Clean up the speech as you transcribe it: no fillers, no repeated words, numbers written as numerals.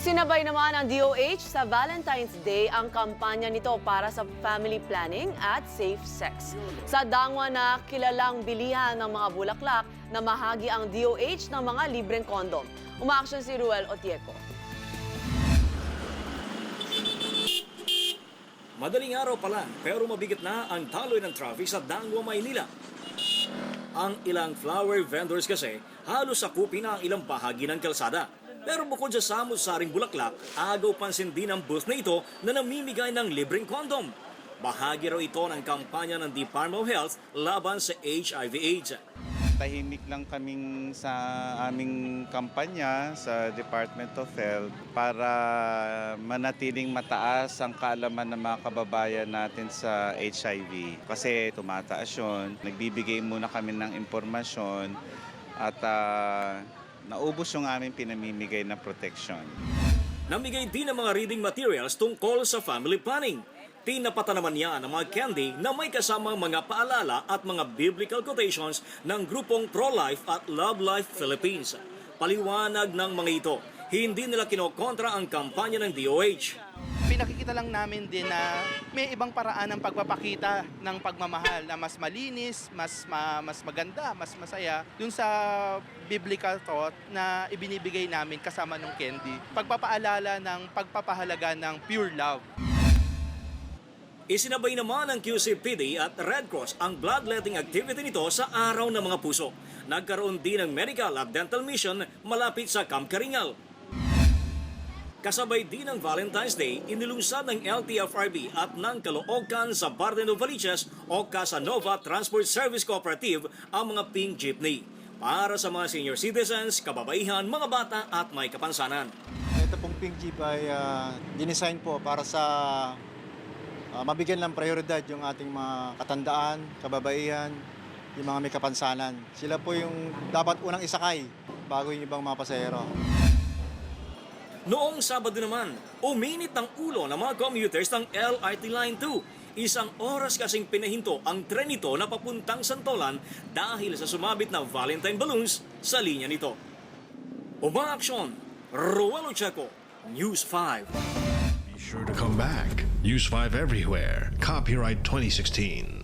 Isinabay naman ng DOH sa Valentine's Day ang kampanya nito para sa family planning at safe sex. Sa Dangwa na kilalang bilihan ng mga bulaklak na mahagi ang DOH ng mga libreng kondom. Umaaksyon si Ruel Otieco. Madaling araw pa lang pero mabigat na ang daloy ng traffic sa Dangwa, Maynila. Ang ilang flower vendors kasi halos sakupin na ang ilang bahagi ng kalsada. Pero bukod sa samot-saring bulaklak, agaw pansin din ang booth na ito na namimigay ng libreng kondom. Bahagi raw ito ng kampanya ng Department of Health laban sa HIV/AIDS. Tahimik lang kaming sa aming kampanya sa Department of Health para manatiling mataas ang kaalaman ng mga kababayan natin sa HIV. Kasi tumataas yun, nagbibigay muna kami ng impormasyon at naubos yung aming pinamimigay na protection. Namigay din ng mga reading materials tungkol sa family planning. Tinapatan naman niya ng mga candy na may kasamang mga paalala at mga biblical quotations ng grupong Pro-Life at Love Life Philippines. Paliwanag ng mga ito, hindi nila kinokontra ang kampanya ng DOH. Pinakikita lang namin din na may ibang paraan ng pagpapakita ng pagmamahal na mas malinis, mas maganda, mas masaya dun sa biblical thought na ibinibigay namin kasama ng candy. Pagpapaalala ng pagpapahalaga ng pure love. Isinabay naman ng QCPD at Red Cross ang bloodletting activity nito sa Araw ng Mga Puso. Nagkaroon din ng medical at dental mission malapit sa Camp Karingal. Kasabay din ng Valentine's Day, inilungsad ng LTFRB at ng Caloocan sa Barden Novaliches o Casanova Transport Service Cooperative ang mga pink jeepney para sa mga senior citizens, kababaihan, mga bata at may kapansanan. Ito pong pink jeep ay dinesign po para sa mabigyan ng prioridad yung ating mga katandaan, kababaihan, yung mga may kapansanan. Sila po yung dapat unang isakay bago yung ibang mga pasahero. Noong Sabado naman, uminit ang ulo ng mga commuters ng LRT Line 2. Isang oras kasing pinahinto ang tren nito na papuntang Santolan dahil sa sumabit na Valentine balloons sa linya nito. Umaaksyon, Ruel Otieco, News 5. Be sure to come back. Use 5 everywhere. Copyright 2016.